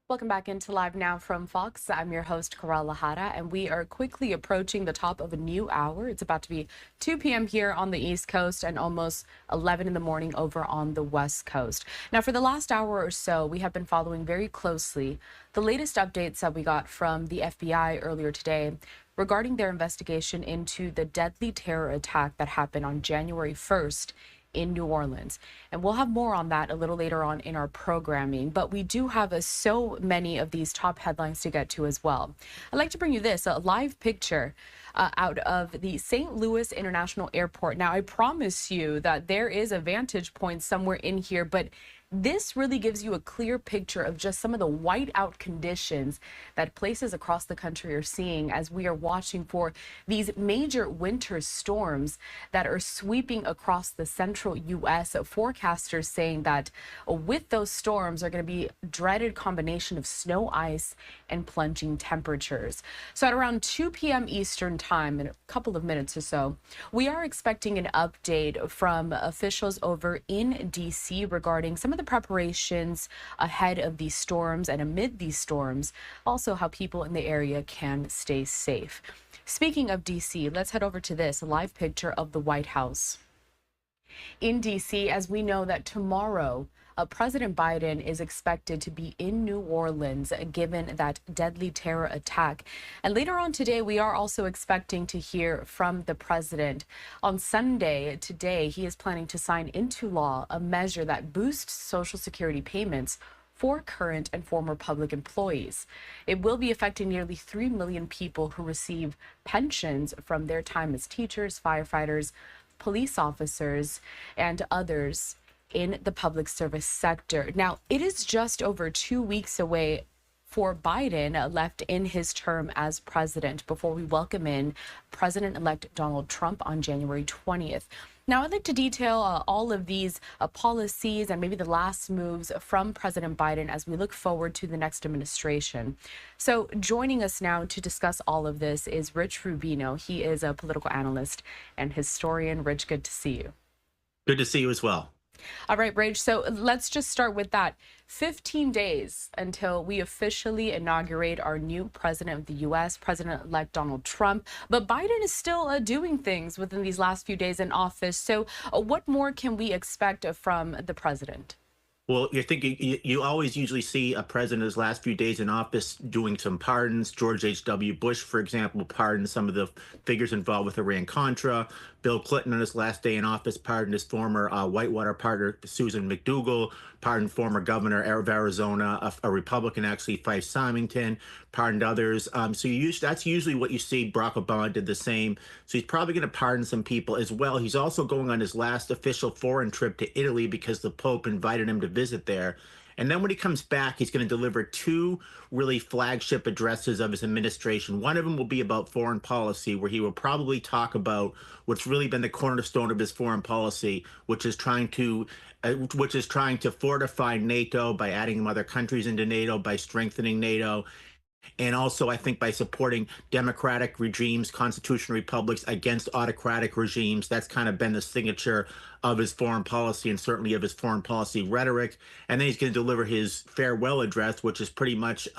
Welcome back into Live Now from Fox. I'm your host, Corral Lahara, and we are quickly approaching the top of a new hour. It's about to be 2 p.m. here on the East Coast and almost 11 in the morning over on the West Coast. Now, for the last hour or so, we have been following very closely the latest updates that we got from the FBI earlier today regarding their investigation into the deadly terror attack that happened on January 1st in New Orleans. And we'll have more on that a little later on in our programming, but we do have so many of these top headlines to get to as well. I'd like to bring you a live picture out of the St. Louis International Airport. Now, I promise you that there is a vantage point somewhere in here, but this really gives you a clear picture of just some of the whiteout conditions that places across the country are seeing as we are watching for these major winter storms that are sweeping across the central U.S. Forecasters saying that with those storms are going to be a dreaded combination of snow, ice, and plunging temperatures. So at around 2 p.m. Eastern time, in a couple of minutes or so, we are expecting an update from officials over in D.C. regarding some of the preparations ahead of these storms and amid these storms, also how people in the area can stay safe. Speaking of D.C., let's head over to a live picture of the White House. In D.C., as we know that tomorrow, President Biden is expected to be in New Orleans given that deadly terror attack. And later on today, we are also expecting to hear from the president. On Sunday, today, he is planning to sign into law a measure that boosts Social Security payments for current and former public employees. It will be affecting nearly 3 million people who receive pensions from their time as teachers, firefighters, police officers, and others in the public service sector. Now, it is just over 2 weeks away for Biden left in his term as president before we welcome in President-elect Donald Trump on January 20th. Now, I'd like to detail all of these policies and maybe the last moves from President Biden as we look forward to the next administration. So joining us now to discuss all of this is Rich Rubino. He is a political analyst and historian. Rich, good to see you. Good to see you as well. All right, Rage. So let's just start with that. 15 days until we officially inaugurate our new president of the U.S., President-elect Donald Trump. But Biden is still doing things within these last few days in office. So what more can we expect from the president? Well, you're thinking you always usually see a president his last few days in office doing some pardons. George H.W. Bush, for example, pardoned some of the figures involved with Iran-Contra. Bill Clinton, on his last day in office, pardoned his former Whitewater partner, Susan McDougal, pardoned former governor of Arizona, a Republican, actually, Fife Symington, pardoned others. That's usually what you see. Barack Obama did the same. So he's probably going to pardon some people as well. He's also going on his last official foreign trip to Italy because the Pope invited him to visit there. And then when he comes back, he's going to deliver two really flagship addresses of his administration. One of them will be about foreign policy, where he will probably talk about what's really been the cornerstone of his foreign policy, which is trying to fortify NATO by adding other countries into NATO, by strengthening NATO. And also, I think, by supporting democratic regimes, constitutional republics against autocratic regimes. That's kind of been the signature of his foreign policy and certainly of his foreign policy rhetoric. And then he's going to deliver his farewell address, which is pretty much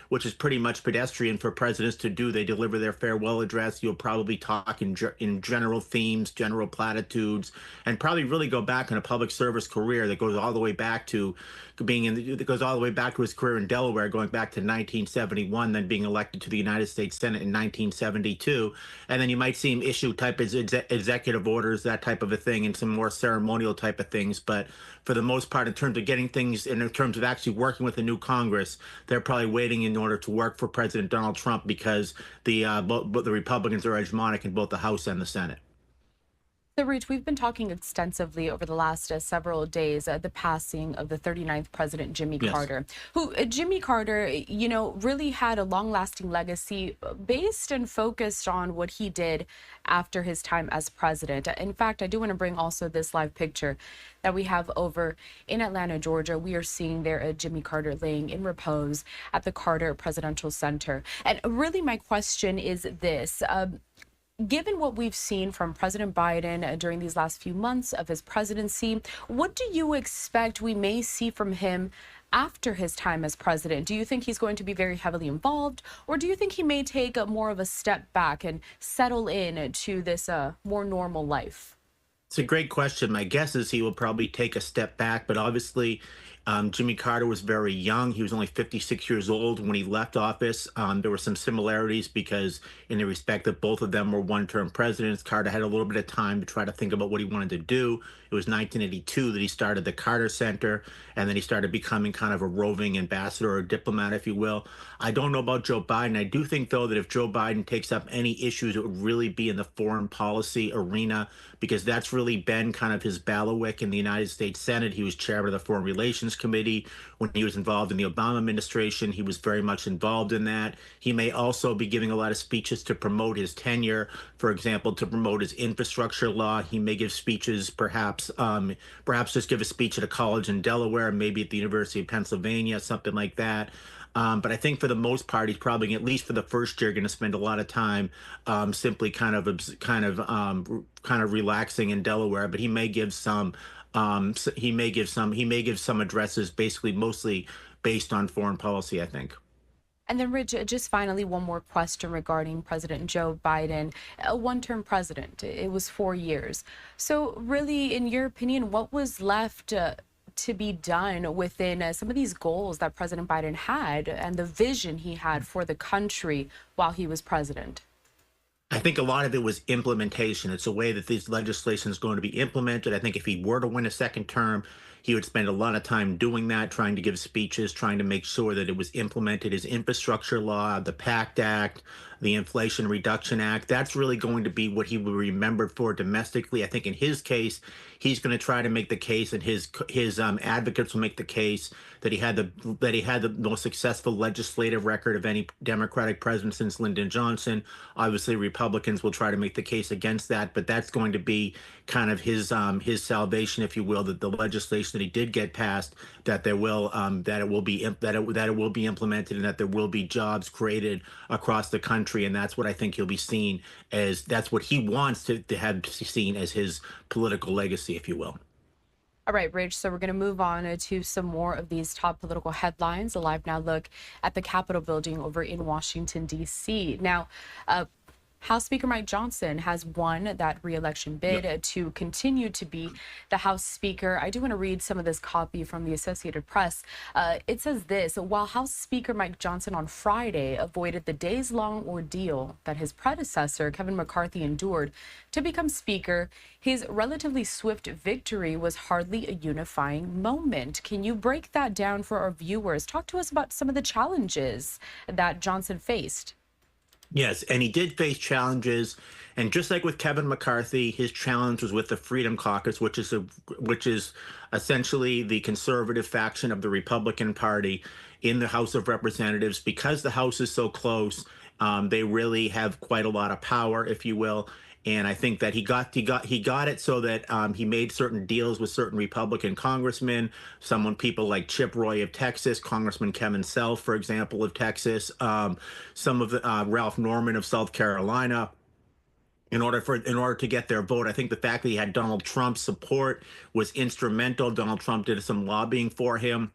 pedestrian for presidents to do. They deliver their farewell address. You'll probably talk in general themes, general platitudes, and probably really go back on a public service career that goes all the way back to his career in Delaware, going back to 1971, then being elected to the United States Senate in 1972. And then you might see him issue type of executive orders, that type of a thing, and some more ceremonial type of things. But for the most part, in terms of getting things, and in terms of actually working with the new Congress, they're probably waiting in order to work for President Donald Trump because the Republicans are hegemonic in both the House and the Senate. So, Rich, we've been talking extensively over the last several days, the passing of the 39th president, Jimmy Carter, who Jimmy Carter, really had a long-lasting legacy based and focused on what he did after his time as president. In fact, I do want to bring also this live picture that we have over in Atlanta, Georgia. We are seeing there Jimmy Carter laying in repose at the Carter Presidential Center. And really, my question is this. Given what we've seen from President Biden during these last few months of his presidency, what do you expect we may see from him after his time as president? Do you think he's going to be very heavily involved, or do you think he may take a more of a step back and settle in to this more normal life? It's a great question. My guess is he will probably take a step back, but obviously, Jimmy Carter was very young. He was only 56 years old when he left office. There were some similarities because, in the respect that both of them were one-term presidents, Carter had a little bit of time to try to think about what he wanted to do. It was 1982 that he started the Carter Center, and then he started becoming kind of a roving ambassador or diplomat, if you will. I don't know about Joe Biden. I do think, though, that if Joe Biden takes up any issues, it would really be in the foreign policy arena, because that's really been kind of his bailiwick in the United States Senate. He was chairman of the Foreign Relations Committee when he was involved in the Obama administration. He was very much involved in that. He may also be giving a lot of speeches to promote his tenure, for example, to promote his infrastructure law. He may give speeches, perhaps just give a speech at a college in Delaware, maybe at the University of Pennsylvania, something like that. But I think for the most part, he's probably, at least for the first year, going to spend a lot of time simply kind of relaxing in Delaware. But he may give some, he may give some addresses, basically mostly based on foreign policy, I think. And then, Rich, just finally, one more question regarding President Joe Biden, a one-term president. It was 4 years. So really, in your opinion, what was left to be done within some of these goals that President Biden had and the vision he had for the country while he was president? I think a lot of it was implementation. It's a way that this legislation is going to be implemented. I think if he were to win a second term, he would spend a lot of time doing that, trying to give speeches, trying to make sure that it was implemented. His infrastructure law, the PACT Act, the Inflation Reduction Act, that's really going to be what he will be remembered for domestically. I think in his case, he's going to try to make the case, and his advocates will make the case that he had the most successful legislative record of any Democratic president since Lyndon Johnson. Obviously, Republicans will try to make the case against that, but that's going to be kind of his salvation, if you will, that the legislation that he did get passed, that there will that it will be that it will be implemented, and that there will be jobs created across the country. And that's what I think he'll be seen as. That's what he wants to have seen as his political legacy, if you will. All right, Rich. So we're going to move on to some more of these top political headlines. A live now look at the Capitol building over in Washington, D.C. Now, House Speaker Mike Johnson has won that re-election bid to continue to be the House Speaker. I do want to read some of this copy from the Associated Press. It says this: while House Speaker Mike Johnson on Friday avoided the days-long ordeal that his predecessor, Kevin McCarthy, endured to become Speaker, his relatively swift victory was hardly a unifying moment. Can you break that down for our viewers? Talk to us about some of the challenges that Johnson faced. Yes, and he did face challenges, and just like with Kevin McCarthy, his challenge was with the Freedom Caucus, which is essentially the conservative faction of the Republican Party in the House of Representatives. Because the House is so close, they really have quite a lot of power, if you will. And I think that he got it so that he made certain deals with certain Republican congressmen, people like Chip Roy of Texas, Congressman Kevin Self, for example, of Texas, some of the Ralph Norman of South Carolina. In order to get their vote. I think the fact that he had Donald Trump's support was instrumental. Donald Trump did some lobbying for him,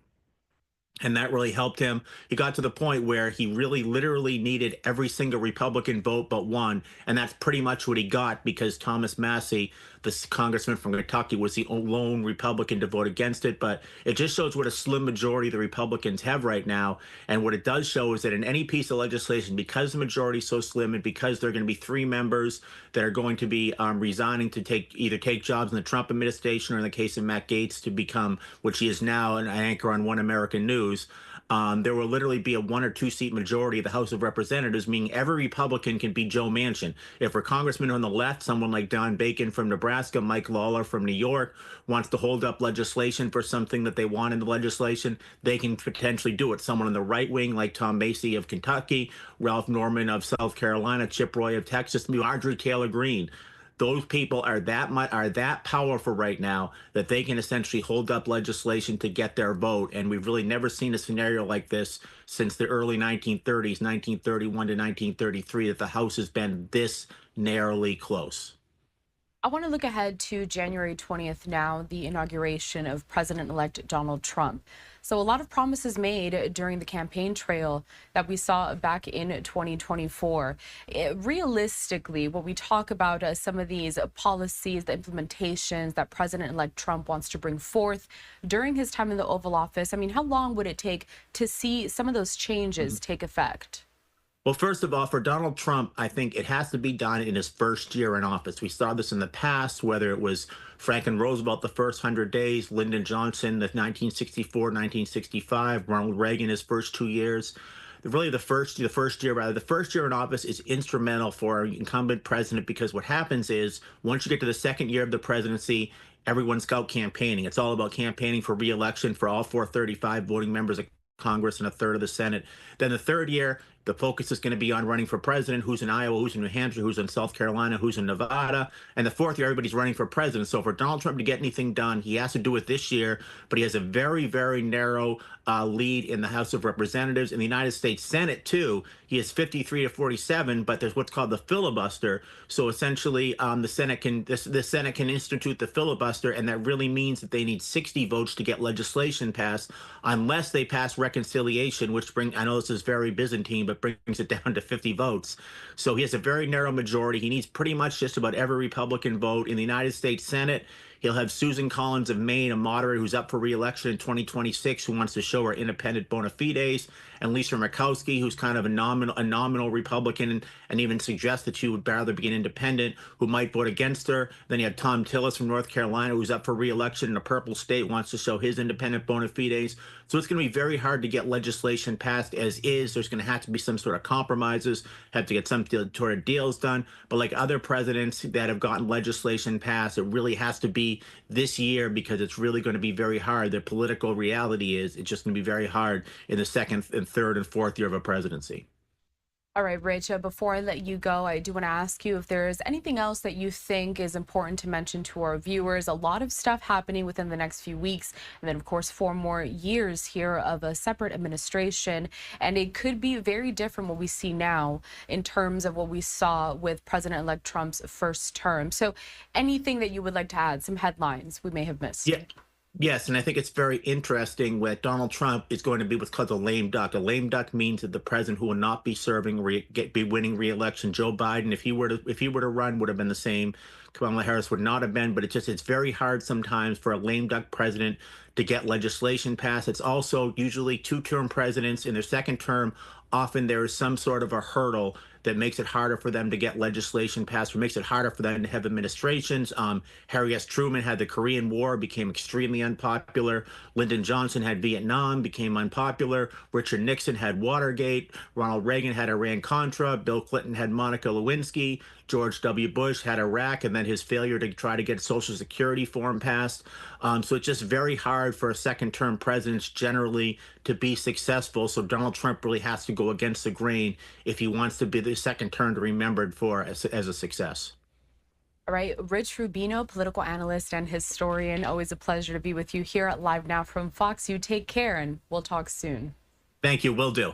and that really helped him. He got to the point where he really literally needed every single Republican vote but one. And that's pretty much what he got, because Thomas Massey, the congressman from Kentucky, was the lone Republican to vote against it. But it just shows what a slim majority the Republicans have right now. And what it does show is that in any piece of legislation, because the majority is so slim, and because there are going to be three members that are going to be resigning to either take jobs in the Trump administration, or in the case of Matt Gaetz, to become, which he is now, an anchor on One American News. There will literally be a 1 or 2 seat majority of the House of Representatives, meaning every Republican can be Joe Manchin. If a congressman on the left, someone like Don Bacon from Nebraska, Mike Lawler from New York, wants to hold up legislation for something that they want in the legislation, they can potentially do it. Someone on the right wing, like Tom Macy of Kentucky, Ralph Norman of South Carolina, Chip Roy of Texas, Marjorie Taylor Greene. those people are that powerful right now that they can essentially hold up legislation to get their vote. And we've really never seen a scenario like this since the early 1930s, 1931 to 1933, that the House has been this narrowly close. I want to look ahead to January 20th now, the inauguration of President-elect Donald Trump. So a lot of promises made during the campaign trail that we saw back in 2024. Realistically, when we talk about some of these policies, the implementations that President-elect Trump wants to bring forth during his time in the Oval Office, I mean, how long would it take to see some of those changes take effect? Well, first of all, for Donald Trump, I think it has to be done in his first year in office. We saw this in the past, whether it was Franklin Roosevelt the first 100 days, Lyndon Johnson the 1964, 1965, Ronald Reagan his first 2 years. Really, the first year in office is instrumental for an incumbent president, because what happens is once you get to the second year of the presidency, everyone's out campaigning. It's all about campaigning for reelection for all 435 voting members of Congress and a third of the Senate. Then the third year, the focus is going to be on running for president, who's in Iowa, who's in New Hampshire, who's in South Carolina, who's in Nevada. And the fourth year, everybody's running for president. So for Donald Trump to get anything done, he has to do it this year. But he has a very, very narrow lead in the House of Representatives. In the United States Senate, too, he has 53 to 47, but there's what's called the filibuster. So essentially, the Senate can institute the filibuster, and that really means that they need 60 votes to get legislation passed, unless they pass reconciliation, which I know this is very Byzantine, but brings it down to 50 votes. So he has a very narrow majority. He needs pretty much just about every Republican vote. In the United States Senate, he'll have Susan Collins of Maine, a moderate who's up for re-election in 2026, who wants to show her independent bona fides, and Lisa Murkowski, who's kind of a nominal Republican, and even suggests that she would rather be an independent, who might vote against her. Then you have Tom Tillis from North Carolina, who's up for re-election in a purple state, wants to show his independent bona fides. So it's going to be very hard to get legislation passed as is. There's going to have to be some sort of compromises, have to get some sort of deals done. But like other presidents that have gotten legislation passed, it really has to be this year, because it's really going to be very hard. The political reality is it's just going to be very hard in the second and third and fourth year of a presidency. All right, Rich, before I let you go, I do want to ask you if there's anything else that you think is important to mention to our viewers. A lot of stuff happening within the next few weeks, and then, of course, 4 more years here of a separate administration. And it could be very different what we see now in terms of what we saw with President-elect Trump's first term. So anything that you would like to add, some headlines we may have missed? Yeah. Yes, and I think it's very interesting that Donald Trump is going to be what's called a lame duck. A lame duck means that the president who will not be be winning re-election. Joe Biden, if he were to run, would have been the same. Kamala Harris would not have been. But it's very hard sometimes for a lame duck president to get legislation passed. It's also usually two-term presidents in their second term. Often there is some sort of a hurdle that makes it harder for them to get legislation passed, or makes it harder for them to have administrations. Harry S. Truman had the Korean War, became extremely unpopular. Lyndon Johnson had Vietnam, became unpopular. Richard Nixon had Watergate. Ronald Reagan had Iran-Contra. Bill Clinton had Monica Lewinsky. George W. Bush had Iraq, and then his failure to try to get Social Security reform passed. So it's just very hard for a second-term president generally to be successful. So Donald Trump really has to go against the grain if he wants to be the second term to be remembered for as a success. All right, Rich Rubino, political analyst and historian. Always a pleasure to be with you here at Live Now from Fox. You take care, and we'll talk soon. Thank you. Will do.